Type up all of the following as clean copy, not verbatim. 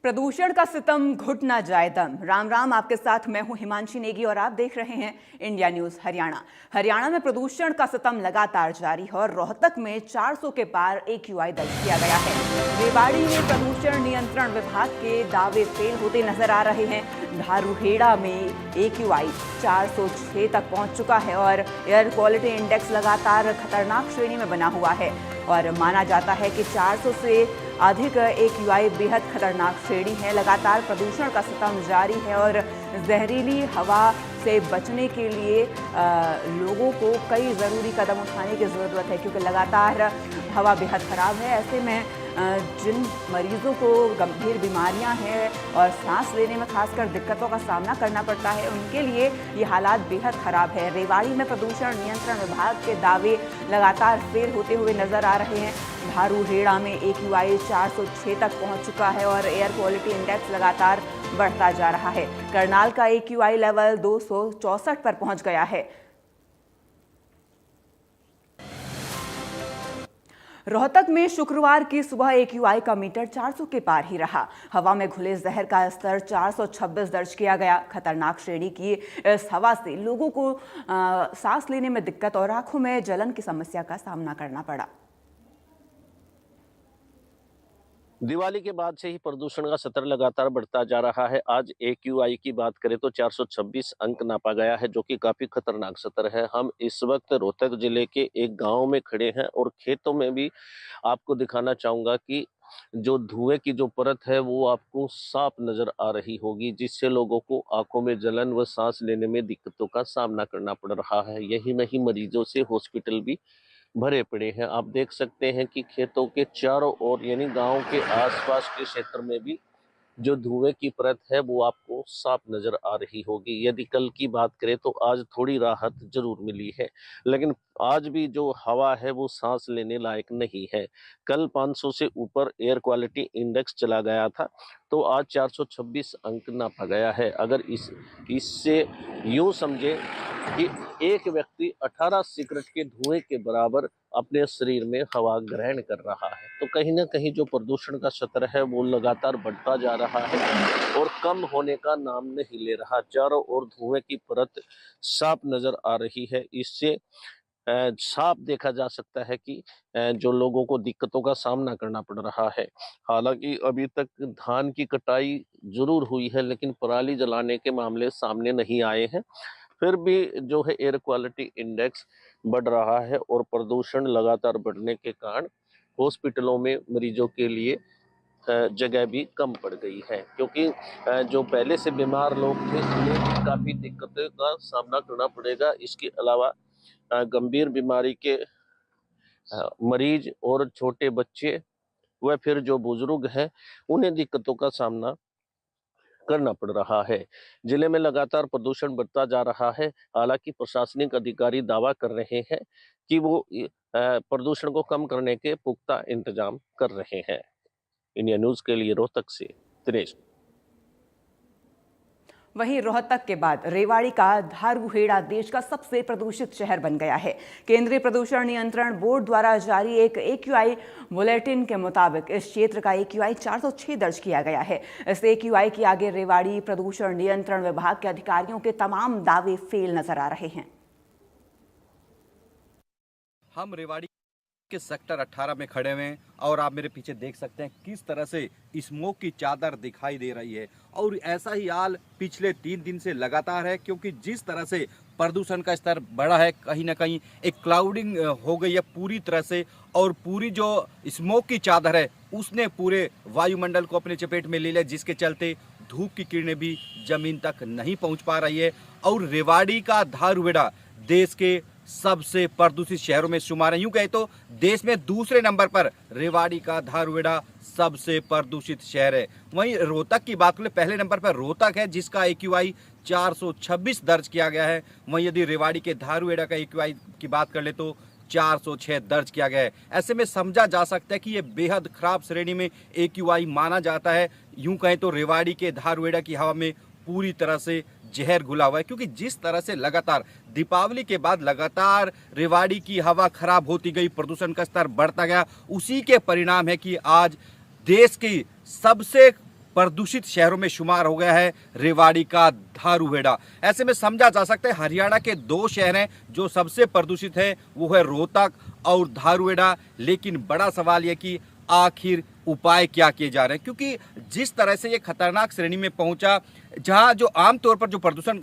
प्रदूषण का सितम घुट ना जाए दम। राम राम, आपके साथ मैं हूं हिमांशी नेगी और आप देख रहे हैं इंडिया न्यूज हरियाणा। हरियाणा में प्रदूषण का सितम लगातार जारी है और रोहतक में 400 के पार AQI दर्ज किया गया है। रेवाड़ी में प्रदूषण नियंत्रण विभाग के दावे फेल होते नजर आ रहे हैं। धारूहेड़ा में AQI 406 तक पहुंच चुका है और एयर क्वालिटी इंडेक्स लगातार खतरनाक श्रेणी में बना हुआ है और माना जाता है कि 400 से अधिक AQI बेहद खतरनाक श्रेणी है। लगातार प्रदूषण का सितम जारी है और जहरीली हवा से बचने के लिए लोगों को कई ज़रूरी कदम उठाने की ज़रूरत है, क्योंकि लगातार हवा बेहद ख़राब है। ऐसे में जिन मरीजों को गंभीर बीमारियां हैं और सांस लेने में खासकर दिक्कतों का सामना करना पड़ता है, उनके लिए ये हालात बेहद ख़राब है। रेवाड़ी में प्रदूषण नियंत्रण विभाग के दावे लगातार फेल होते हुए नजर आ रहे हैं। धारूहेड़ा में AQI 406 तक पहुंच चुका है और एयर क्वालिटी इंडेक्स लगातार बढ़ता जा रहा है। करनाल का AQI लेवल 264 पर पहुंच गया है। रोहतक में शुक्रवार की सुबह AQI का मीटर 400 के पार ही रहा। हवा में घुले जहर का स्तर 426 दर्ज किया गया। खतरनाक श्रेणी की इस हवा से लोगों को सांस लेने में दिक्कत और आंखों में जलन की समस्या का सामना करना पड़ा। दिवाली के बाद से ही प्रदूषण का स्तर लगातार बढ़ता जा रहा है। आज AQI की बात करें तो 426 अंक नापा गया है, जो कि काफी खतरनाक स्तर है। हम इस वक्त रोहतक जिले के एक गांव में खड़े हैं और खेतों में भी आपको दिखाना चाहूंगा कि जो धुएं की जो परत है वो आपको साफ नजर आ रही होगी, जिससे लोगों को आंखों में जलन व सांस लेने में दिक्कतों का सामना करना पड़ रहा है। यही नहीं, मरीजों से हॉस्पिटल भी भरे पड़े हैं। आप देख सकते हैं कि खेतों के चारों ओर यानी गांव के आसपास के क्षेत्र में भी जो धुएं की परत है वो आपको साफ नजर आ रही होगी। यदि कल की बात करें तो आज थोड़ी राहत जरूर मिली है, लेकिन आज भी जो हवा है वो सांस लेने लायक नहीं है। कल 500 से ऊपर एयर क्वालिटी इंडेक्स चला गया था, तो आज 426 अंक नापा गया है। अगर इससे यूं समझे कि एक व्यक्ति 18 सिगरेट के धुएं के बराबर अपने शरीर में हवा ग्रहण कर रहा है, तो कहीं ना कहीं जो प्रदूषण का स्तर है वो लगातार बढ़ता जा रहा है और कम होने का नाम नहीं ले रहा। चारों ओर धुएं की परत साफ नजर आ रही है। इससे साफ देखा जा सकता है कि जो लोगों को दिक्कतों का सामना करना पड़ रहा है। हालांकि अभी तक धान की कटाई जरूर हुई है, लेकिन पराली जलाने के मामले सामने नहीं आए हैं। फिर भी जो है एयर क्वालिटी इंडेक्स बढ़ रहा है और प्रदूषण लगातार बढ़ने के कारण हॉस्पिटलों में मरीजों के लिए जगह भी कम पड़ गई है, क्योंकि जो पहले से बीमार लोग थे उन्हें भी काफी दिक्कतों का सामना करना पड़ेगा। इसके अलावा गंभीर बीमारी के मरीज और छोटे बच्चे व फिर जो बुजुर्ग हैं उन्हें दिक्कतों का सामना करना पड़ रहा है। जिले में लगातार प्रदूषण बढ़ता जा रहा है। हालांकि प्रशासनिक अधिकारी दावा कर रहे हैं कि वो प्रदूषण को कम करने के पुख्ता इंतजाम कर रहे हैं। इंडिया न्यूज के लिए रोहतक से दिनेश। वहीं रोहतक के बाद रेवाड़ी का धारूहेड़ा देश का सबसे प्रदूषित शहर बन गया है। केंद्रीय प्रदूषण नियंत्रण बोर्ड द्वारा जारी एक AQI बुलेटिन के मुताबिक इस क्षेत्र का AQI 406 दर्ज किया गया है। इस AQI के आगे रेवाड़ी प्रदूषण नियंत्रण विभाग के अधिकारियों के तमाम दावे फेल नजर आ रहे हैं। हम रेवाड़ी के सेक्टर 18 में खड़े हुए हैं और आप मेरे पीछे देख सकते हैं किस तरह से स्मोक की चादर दिखाई दे रही है और ऐसा ही हाल पिछले 3 दिन से लगातार है, क्योंकि जिस तरह से प्रदूषण का स्तर बढ़ा है, कहीं ना कहीं एक क्लाउडिंग हो गई है पूरी तरह से और पूरी जो स्मोक की चादर है उसने पूरे वायुमंडल को अपने चपेट में ले लिया, जिसके चलते धूप की किरणें भी जमीन तक नहीं पहुंच पा रही है। और रेवाड़ी का धारूहेड़ा देश के सबसे प्रदूषित शहरों में शुमार है। यूं कहे तो देश में दूसरे नंबर पर रेवाड़ी का धारूहेड़ा सबसे प्रदूषित शहर है। वहीं रोहतक की बात करें, पहले नंबर पर रोहतक है जिसका AQI 426 दर्ज किया गया है। वहीं यदि रेवाड़ी के धारूहेड़ा का AQI की बात कर ले तो 406 दर्ज किया गया है। ऐसे में समझा जा सकता है कि ये बेहद खराब श्रेणी में AQI माना जाता है। यूं कहें तो रेवाड़ी के धारूहेड़ा की हवा में पूरी तरह से जहर घुला हुआ है, क्योंकि जिस तरह से लगातार दीपावली के बाद लगातार रेवाड़ी की हवा खराब होती गई, प्रदूषण का स्तर बढ़ता गया, उसी के परिणाम है कि आज देश की सबसे प्रदूषित शहरों में शुमार हो गया है रेवाड़ी का धारूहेड़ा। ऐसे में समझा जा सकता है हरियाणा के 2 शहर हैं जो सबसे प्रदूषित हैं, वो है रोहतक और धारूहेड़ा। लेकिन बड़ा सवाल यह कि आखिर उपाय क्या किए जा रहे हैं, क्योंकि जिस तरह से ये खतरनाक श्रेणी में पहुंचा, जहां जो आमतौर पर जो प्रदूषण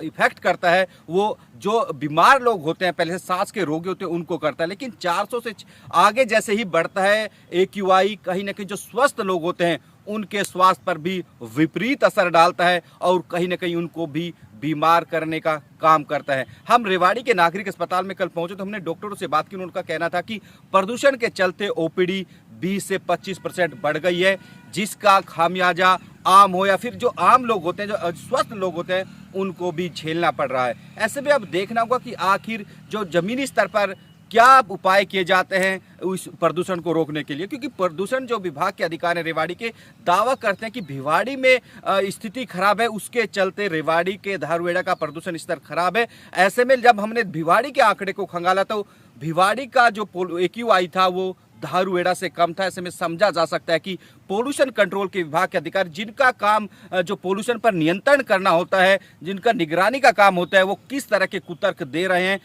इफेक्ट करता है वो जो बीमार लोग होते हैं, पहले से सांस के रोगी होते हैं, उनको करता है। लेकिन 400 से आगे जैसे ही बढ़ता है AQI, कहीं ना कहीं जो स्वस्थ लोग होते हैं उनके स्वास्थ्य पर भी विपरीत असर डालता है और कहीं ना कहीं उनको भी बीमार करने का काम करता है। हम रेवाड़ी के नागरिक अस्पताल में कल पहुंचे तो हमने डॉक्टरों से बात की। उनका कहना था कि प्रदूषण के चलते OPD 20 से 25% बढ़ गई है, जिसका खामियाजा आम हो या फिर जो आम लोग होते हैं, जो स्वस्थ लोग होते हैं, उनको भी झेलना पड़ रहा है। ऐसे में अब देखना होगा कि आखिर जो जमीनी स्तर पर क्या उपाय किए जाते हैं उस प्रदूषण को रोकने के लिए, क्योंकि प्रदूषण जो विभाग के अधिकारी रेवाड़ी के दावा करते हैं कि भिवाड़ी में स्थिति खराब है, उसके चलते रेवाड़ी के धारूहेड़ा का प्रदूषण स्तर खराब है। ऐसे में जब हमने भिवाड़ी के आंकड़े को खंगाला तो भिवाड़ी का जो AQI था वो धारूहेड़ा से कम था। ऐसे में समझा जा सकता है कि पोल्यूशन कंट्रोल के विभाग के अधिकारी, जिनका काम जो पोल्यूशन पर नियंत्रण करना होता है, जिनका निगरानी का काम होता है, वो किस तरह के कुतर्क दे रहे हैं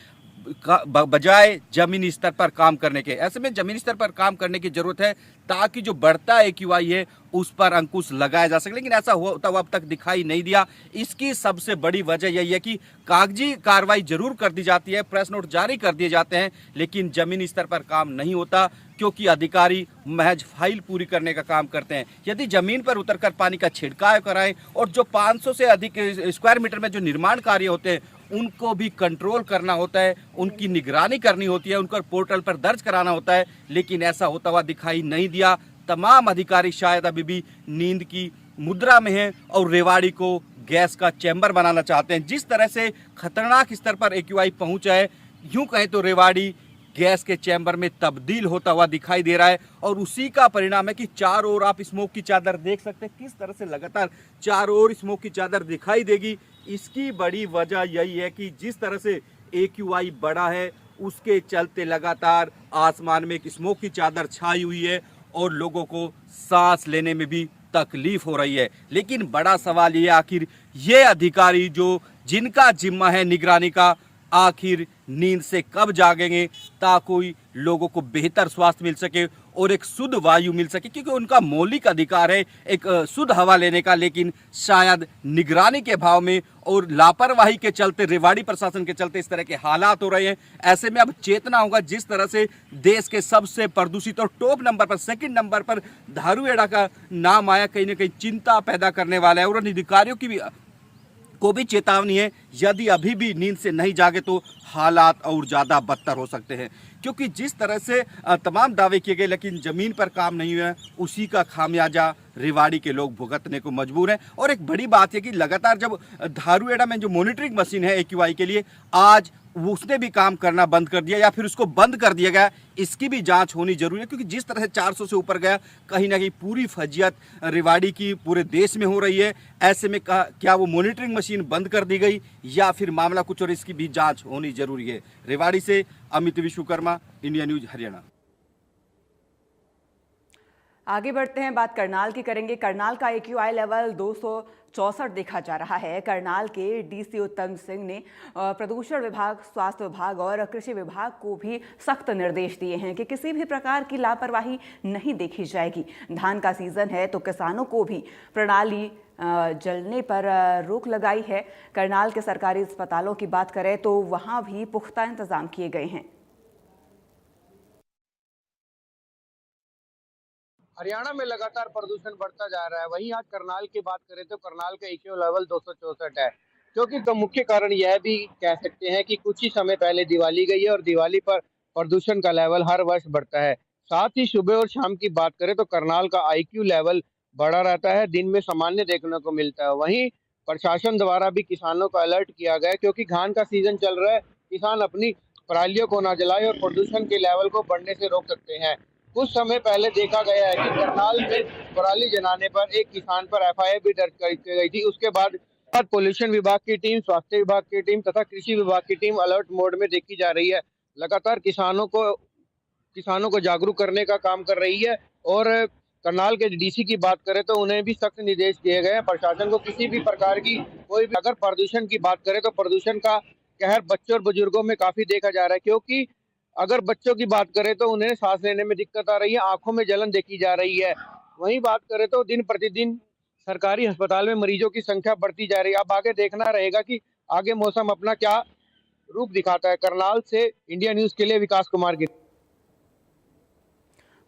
बजाय जमीनी स्तर पर काम करने के। ऐसे में जमीनी स्तर पर काम करने की जरूरत है ताकि जो बढ़ता AQI है उस पर अंकुश लगाया जा सके। लेकिन ऐसा होता हुआ अब तक दिखाई नहीं दिया। इसकी सबसे बड़ी वजह यही है कि कागजी कार्रवाई जरूर कर दी जाती है, प्रेस नोट जारी कर दिए जाते हैं, लेकिन जमीनी स्तर पर काम नहीं होता, क्योंकि अधिकारी महज फाइल पूरी करने का काम करते हैं। यदि जमीन पर उतरकर पानी का छिड़काव कराएं और जो 500 से अधिक स्क्वायर मीटर में जो निर्माण कार्य होते हैं उनको भी कंट्रोल करना होता है, उनकी निगरानी करनी होती है, उनको पोर्टल पर दर्ज कराना होता है, लेकिन ऐसा होता हुआ दिखाई नहीं दिया। तमाम अधिकारी शायद अभी भी नींद की मुद्रा में हैं और रेवाड़ी को गैस का चैम्बर बनाना चाहते हैं। जिस तरह से खतरनाक स्तर पर AQI पहुंचा है, यूं कहें तो रेवाड़ी गैस के चैम्बर में तब्दील होता हुआ दिखाई दे रहा है और उसी का परिणाम है कि चारों ओर आप स्मोक की चादर देख सकते हैं, किस तरह से लगातार चारों ओर स्मोक की चादर दिखाई देगी। इसकी बड़ी वजह यही है कि जिस तरह से AQI बढ़ा है उसके चलते लगातार आसमान में एक स्मोक की चादर छाई हुई है और लोगों को सांस लेने में भी तकलीफ हो रही है। लेकिन बड़ा सवाल ये, आखिर ये अधिकारी जो जिनका जिम्मा है निगरानी का, आखिर नींद से कब जागेंगे ताकि लोगों को बेहतर स्वास्थ्य मिल सके और एक शुद्ध वायु मिल सके, क्योंकि उनका मौलिक अधिकार है एक शुद्ध हवा लेने का। लेकिन शायद निगरानी के भाव में और लापरवाही के चलते, रेवाड़ी प्रशासन के चलते इस तरह के हालात हो रहे हैं। ऐसे में अब चेतना होगा, जिस तरह से देश के सबसे प्रदूषित और टॉप नंबर पर, सेकंड नंबर पर धारूहेड़ा का नाम आया, कहीं ना कहीं चिंता पैदा करने वाला है। और अधिकारियों की भी चेतावनी है, यदि अभी भी नींद से नहीं जागे तो हालात और ज़्यादा बदतर हो सकते हैं, क्योंकि जिस तरह से तमाम दावे किए गए लेकिन ज़मीन पर काम नहीं हुआ, उसी का खामियाजा रेवाड़ी के लोग भुगतने को मजबूर हैं। और एक बड़ी बात है कि लगातार जब धारूहेड़ा में जो मॉनिटरिंग मशीन है AQI के लिए, आज उसने भी काम करना बंद कर दिया या फिर उसको बंद कर दिया गया, इसकी भी जांच होनी जरूरी है, क्योंकि जिस तरह से 400 से ऊपर गया, कहीं ना कहीं पूरी फजियत रेवाड़ी की पूरे देश में हो रही है। ऐसे में क्या वो मॉनिटरिंग मशीन बंद कर दी गई या फिर मामला कुछ और, इसकी भी जांच होनी जरूरी है। रेवाड़ी से अमित विश्वकर्मा, इंडिया न्यूज हरियाणा। आगे बढ़ते हैं, बात करनाल की करेंगे। करनाल का AQI लेवल 264 देखा जा रहा है। करनाल के DC उत्तम सिंह ने प्रदूषण विभाग, स्वास्थ्य विभाग और कृषि विभाग को भी सख्त निर्देश दिए हैं कि किसी भी प्रकार की लापरवाही नहीं देखी जाएगी। धान का सीजन है तो किसानों को भी प्रणाली जलने पर रोक लगाई है। करनाल के सरकारी अस्पतालों की बात करें तो वहां भी पुख्ता इंतजाम किए गए हैं। हरियाणा में लगातार प्रदूषण बढ़ता जा रहा है। वहीं आज करनाल की बात करें तो करनाल का AQI लेवल 264 है, क्योंकि तो मुख्य कारण यह भी कह सकते हैं कि कुछ ही समय पहले दिवाली गई है और दिवाली पर प्रदूषण का लेवल हर वर्ष बढ़ता है। साथ ही सुबह और शाम की बात करें तो करनाल का IQ लेवल बढ़ा रहता है, दिन में सामान्य देखने को मिलता है। वहीं प्रशासन द्वारा भी किसानों को अलर्ट किया गया, क्योंकि धान का सीजन चल रहा है, किसान अपनी परालियों को न जलाए और प्रदूषण के लेवल को बढ़ने से रोक सकते हैं। कुछ समय पहले देखा गया है कि करनाल में पराली जलाने पर एक किसान पर FIR भी दर्ज की गई थी। उसके बाद पोल्यूशन विभाग की टीम, स्वास्थ्य विभाग की टीम तथा कृषि विभाग की टीम अलर्ट मोड में देखी जा रही है। लगातार किसानों को जागरूक करने का काम कर रही है और करनाल के डीसी की बात करें तो उन्हें भी सख्त निर्देश दिए गए हैं प्रशासन को किसी भी प्रकार की कोई भी, अगर प्रदूषण की बात करें तो प्रदूषण का कहर बच्चों और बुजुर्गों में काफी देखा जा रहा है, क्योंकि अगर बच्चों की बात करें तो उन्हें सांस लेने में दिक्कत आ रही है, आंखों में जलन देखी जा रही है। वहीं बात करें तो दिन प्रतिदिन सरकारी अस्पताल में मरीजों की संख्या बढ़ती जा रही है। अब आगे देखना रहेगा कि आगे मौसम अपना क्या रूप दिखाता है। करनाल से इंडिया न्यूज के लिए विकास कुमार की।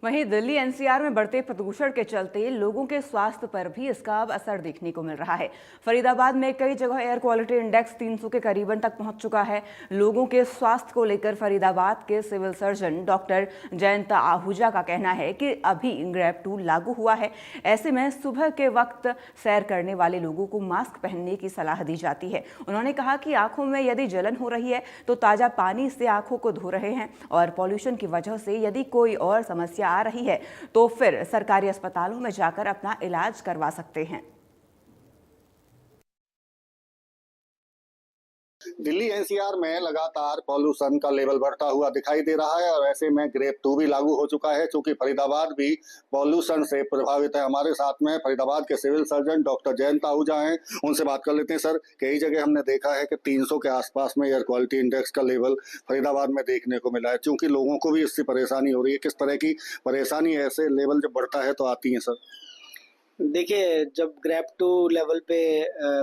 वहीं दिल्ली एनसीआर में बढ़ते प्रदूषण के चलते लोगों के स्वास्थ्य पर भी इसका अब असर देखने को मिल रहा है। फरीदाबाद में कई जगह एयर क्वालिटी इंडेक्स 300 के करीबन तक पहुंच चुका है। लोगों के स्वास्थ्य को लेकर फरीदाबाद के civil surgeon doctor Jayant Ahuja का कहना है कि अभी ग्रैब 2 लागू हुआ है। ऐसे में सुबह के वक्त सैर करने वाले लोगों को मास्क पहनने की सलाह दी जाती है। उन्होंने कहा कि आंखों में यदि जलन हो रही है तो ताजा पानी से आंखों को धो रहे हैं और पॉल्यूशन की वजह से यदि कोई और समस्या आ रही है तो फिर सरकारी अस्पतालों में जाकर अपना इलाज करवा सकते हैं। दिल्ली एनसीआर में लगातार पॉल्यूशन का लेवल बढ़ता हुआ दिखाई दे रहा है और ऐसे में ग्रेड 2 भी लागू हो चुका है, क्योंकि फरीदाबाद भी पॉल्यूशन से प्रभावित है। हमारे साथ में फरीदाबाद के civil surgeon doctor Jayant Ahuja हैं, उनसे बात कर लेते हैं। सर, कई जगह हमने देखा है कि 300 के आसपास में एयर क्वालिटी इंडेक्स का लेवल फरीदाबाद में देखने को मिला है, क्योंकि लोगों को भी इससे परेशानी हो रही है। किस तरह की परेशानी ऐसे लेवल जब बढ़ता है तो आती है सर? देखिए, जब ग्रैब 2 लेवल पे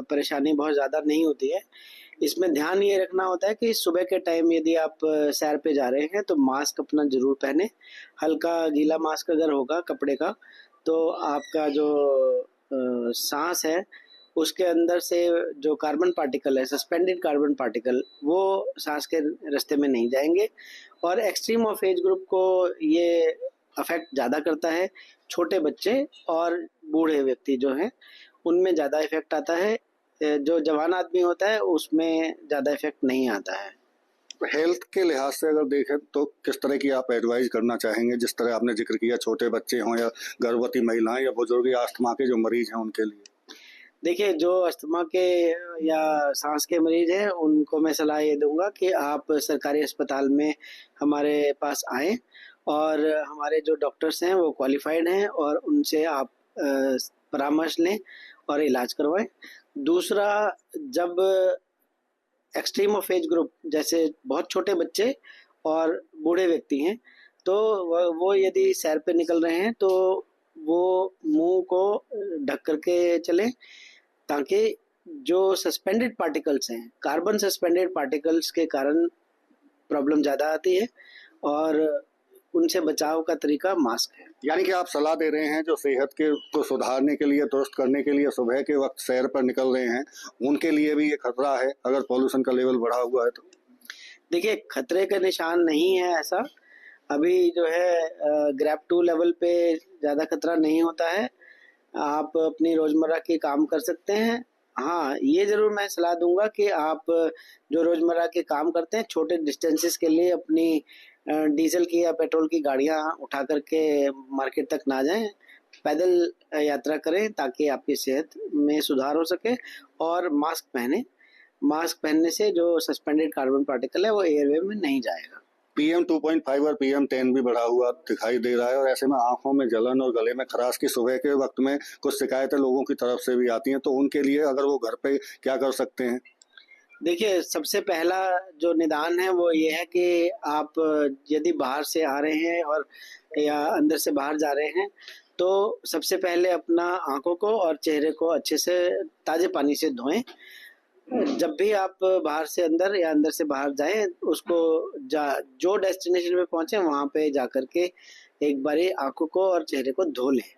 परेशानी बहुत ज़्यादा नहीं होती है। इसमें ध्यान ये रखना होता है कि सुबह के टाइम यदि आप सैर पे जा रहे हैं तो मास्क अपना ज़रूर पहने। हल्का गीला मास्क अगर होगा कपड़े का तो आपका जो सांस है उसके अंदर से जो कार्बन पार्टिकल है, सस्पेंडेड कार्बन पार्टिकल, वो सांस के रास्ते में नहीं जाएंगे। और एक्सट्रीम ऑफ एज ग्रुप को ये अफेक्ट ज़्यादा करता है। छोटे बच्चे और बूढ़े व्यक्ति जो हैं उनमें ज़्यादा इफेक्ट आता है। जो जवान आदमी होता है उसमें ज़्यादा इफेक्ट नहीं आता है। हेल्थ के लिहाज से अगर देखें तो किस तरह की आप एडवाइस करना चाहेंगे, जिस तरह आपने जिक्र किया छोटे बच्चे हों या गर्भवती महिलाएं या बुजुर्ग या अस्थमा के जो मरीज हैं उनके लिए? देखिए, जो अस्थमा के या सांस के मरीज हैं उनको मैं सलाह ये दूंगा कि आप सरकारी अस्पताल में हमारे पास आएँ और हमारे जो डॉक्टर्स हैं वो क्वालिफाइड हैं और उनसे आप परामर्श लें और इलाज करवाएं। दूसरा, जब एक्सट्रीम ऑफ एज ग्रुप जैसे बहुत छोटे बच्चे और बूढ़े व्यक्ति हैं तो वो यदि सैर पे निकल रहे हैं तो वो मुंह को ढक करके चलें, ताकि जो सस्पेंडेड पार्टिकल्स हैं, कार्बन सस्पेंडेड पार्टिकल्स के कारण प्रॉब्लम ज़्यादा आती है और उनसे बचाव का तरीका मास्क है। यानी कि आप सलाह दे रहे हैं जो सेहत के को सुधारने के लिए, दुरुस्त करने के लिए सुबह के वक्त सैर पर निकल रहे हैं, उनके लिए भी ये खतरा है अगर पॉल्यूशन का लेवल बढ़ा हुआ है तो? देखिए, खतरे का निशान नहीं है ऐसा। अभी जो है ग्रैब 2 लेवल पे ज़्यादा खतरा नहीं होता है। आप अपनी रोज़मर्रा के काम कर सकते हैं। हाँ, ये ज़रूर मैं सलाह दूंगा कि आप जो रोज़मर्रा के काम करते हैं छोटे डिस्टेंसेस के लिए अपनी डीजल की या पेट्रोल की गाड़ियाँ उठा करके मार्केट तक ना जाएं, पैदल यात्रा करें ताकि आपकी सेहत में सुधार हो सके। और मास्क पहने। मास्क पहनने से जो सस्पेंडेड कार्बन पार्टिकल है वो एयरवे में नहीं जाएगा। PM 2.5 और PM 10 भी बढ़ा हुआ दिखाई दे रहा है और ऐसे में आंखों में जलन और गले में खराश की सुबह के वक्त में कुछ शिकायतें लोगों की तरफ से भी आती हैं, तो उनके लिए अगर वो घर पे क्या कर सकते हैं? देखिए, सबसे पहला जो निदान है वो ये है कि आप यदि बाहर से आ रहे हैं और या अंदर से बाहर जा रहे हैं तो सबसे पहले अपना आंखों को और चेहरे को अच्छे से ताज़े पानी से धोएं। जब भी आप बाहर से अंदर या अंदर से बाहर जाएं, उसको जो डेस्टिनेशन पे पहुंचे वहां पे जाकर के एक बारी आंखों को और चेहरे को धो लें।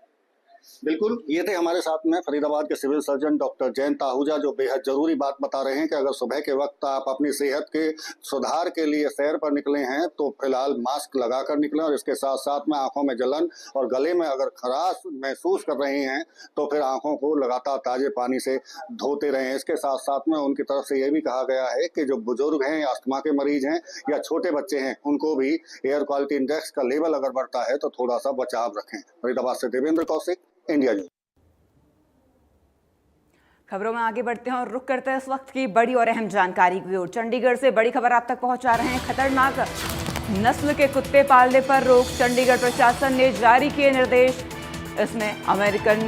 बिल्कुल, ये थे हमारे साथ में फरीदाबाद के civil surgeon doctor Jayant Ahuja, जो बेहद जरूरी बात बता रहे हैं कि अगर सुबह के वक्त आप अपनी सेहत के सुधार के लिए सैर पर निकले हैं तो फिलहाल मास्क लगाकर निकलें और इसके साथ साथ में आंखों में जलन और गले में अगर खराश महसूस कर रहे हैं तो फिर आंखों को लगातार ताजे पानी से धोते रहें। इसके साथ साथ में उनकी तरफ से ये भी कहा गया है कि जो बुजुर्ग हैं, अस्थमा के मरीज हैं या छोटे बच्चे हैं, उनको भी एयर क्वालिटी इंडेक्स का लेवल अगर बढ़ता है तो थोड़ा सा बचाव रखें। फरीदाबाद से देवेंद्र कौशिक, इंडिया न्यूज। खबरों में आगे बढ़ते हैं और रुख करते हैं इस वक्त की बड़ी और अहम जानकारी की ओर। चंडीगढ़ से बड़ी खबर आप तक पहुंचा रहे हैं। खतरनाक नस्ल के कुत्ते पालने पर रोक, चंडीगढ़ प्रशासन ने जारी किए निर्देश। इसमें अमेरिकन